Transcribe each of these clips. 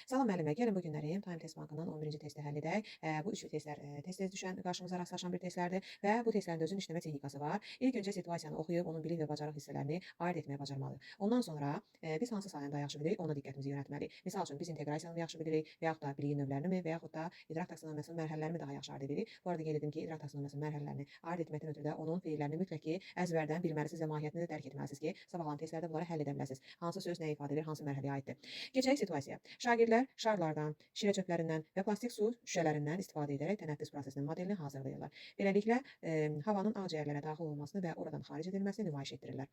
Salam müəllimə, gəlin bu günləri Time Test Bankından 11-ci testi həll edək. Bu üçlü testlər tez-tez düşən, qarşımıza rastlaşan bir testlərdir və bu testlərin də özünün işləmə texnikası var. İlk öncə situasiyanı oxuyub, onun bilik və bacarıq hissələrini ayırd etməyə bacarmalıyıq. Ondan sonra biz hansı sahəni daha yaxşı bilirik, ona diqqətimizi yönəltməliyik. Misal üçün, biz inteqrasiyanı yaxşı bilirik və yaxud da biliyin növlərini və yaxud da idrak taksonomiyasının mərhələlərini daha yaxşı ayırd edirik. Bu arada qeyd edim ki, idrak taksonomiyasının mərhələlərini ayırd etməkdən ötürü də onun feillərini mütləq ki, əzbərdən bilməlisiniz və mahiyyətini də dərk etməlisiniz ki, sabahlan testlərdə bunları həll edə biləsiniz. Hansı söz nə ifadə edir, hansı mərhələyə aiddir. Keçək situasiyaya. Şagirdlər şarlardan, şirə çöplərindən və plastik su şüşələrindən istifadə edərək tənəffüs prosesinin modelini hazırlayırlar. Beləliklə, havanın ağciyərlərə daxil olmasını və oradan xaric edilməsini nümayiş etdirirlər.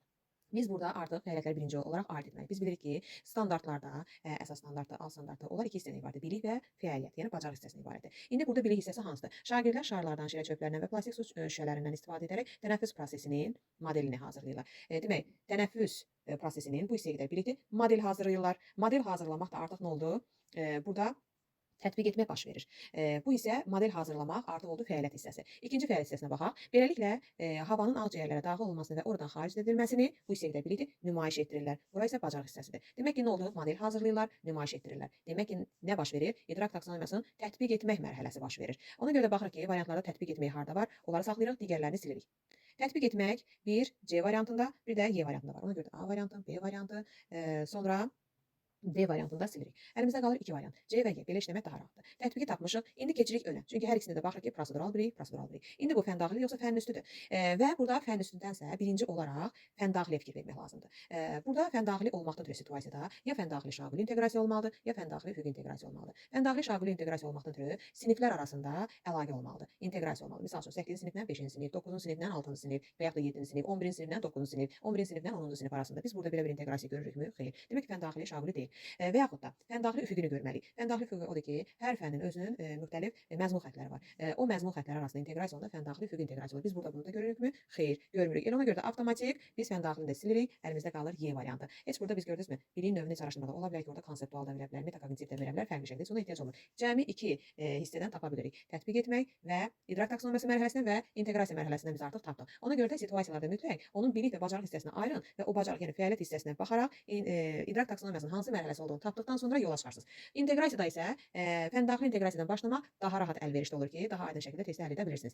Biz burada artıq fəaliyyətləri birinci olaraq ayırd etməliyik. Biz bilirik ki, standartlarda, əsas standartda, alt standartda onlar iki hissədən ibarətdir. Bilik və fəaliyyət, yəni bacarıq hissəsindən ibarətdir. İndi burada bilik hissəsi hansıdır? Şagirdlər şarlardan, şirə çöplərindən və plastik su şüşələrindən istifadə edərək tənəffüs prosesinin modelini hazırlayırlar. Demək, tənəffüs prosesinin bu hissəyə qədər bilikdir. Model hazırlayırlar. Model hazırlamaq da artıq nə oldu? Burada tətbiq etmək baş verir. Bu isə model hazırlamaq artıq oldu fəaliyyət hissəsi. İkinci fəaliyyət hissəsinə baxaq. Beləliklə, havanın ağciyərlərə daxil olmasını və oradan xaric edilməsini bu hissəyə qədər bilikdir, nümayiş etdirirlər. Bura isə bacarıq hissəsidir. Demək ki, nə oldu? Model hazırlayırlar, nümayiş etdirirlər. Demək ki, nə baş verir? İdrak taksonomiyasının tətbiq etmək mərhələsi baş verir. Ona görə də baxırıq ki, variantlarda tətbiq etmək harda var? Onları saxlayırıq, digərlərini silirik. Tətbiq etmək bir C variantında, bir də Y variantında var. Ona görə də A variantı, B variantı, sonra D variantında silirik. Əlimizdə qalır iki variant. C və Y. Belə işləmək daha rahatdır. Tətbiqi tapmışıq. İndi keçirik önə. Çünki hər ikisində də baxırıq ki, prosedural bilik, prosedural bilik. İndi bu fən daxili yoxsa fənn üstüdür. Və burada fənn üstündənsə birinci olaraq fənn daxiliyə fikir vermək lazımdır. Burada fənn daxili olmaqda ötürü situasiyada ya fənn daxili şaquli inteqrasiya olmalıdır, ya fənn daxili üfüqi inteqrasiya olmalıdır. Fənn daxili şaquli inteqrasiya olmaqdan ötürü siniflər arasında əlaqə olmalıdır. İnteqrasiya olmalıdır. Misal üçün 8-ci sinifdən 5-ci sinif, 9-cu sinifdən 6-cı sinif və yaxud da 7-ci sinif, 11-ci sinifdən 9-cu sinif, 11-ci sinifdən 10-cu sinif arasında. Biz burada belə bir inteqrasiya görürükmü? Xeyr. Demək ki, fənn daxili şaquli deyil. Və yaxud da fənn daxili üfüqünü görməliyik. Fənn daxili üfüqü odur ki, hər fənnin özünün müxtəlif məzmun xəttləri var. O məzmun xəttləri arasında inteqrasiya olanda fənn daxili üfüqi inteqrasiya olur. Biz burada bunu da görürükmü? Xeyr, görmürük. Elə ona görə də avtomatik biz fənn daxilini də silirik. Əlimizdə qalır Y variantı. Heç burada biz gördünüzmü? Biliyin növünü heç araşdırmada ola bilər ki, orada konseptual da verə bilər, metakognitiv də verə bilər, fərqli şəkildə. Ona ehtiyac olmur. Cəmi iki hissədən tapa bilirik. Tətbiq etmək və idrak taksonomiyası mərhələsindən və inteqrasiya mərhələsindən biz artıq tapdıq. Ona görə də situasiyalarda mütləq onun bilik və bacarıq hissəsinə ayırın və o bacarıq, yəni fəaliyyət hissəsinə baxaraq idrak taksonomiyasının hansı mərhələsi olduğunu tapdıqdan sonra yola çıxarsınız. İnteqrasiyada isə fənn daxili inteqrasiyadan başlamaq daha rahat əlverişli olur ki, daha aydın şəkildə testi həll edə bilirsiniz.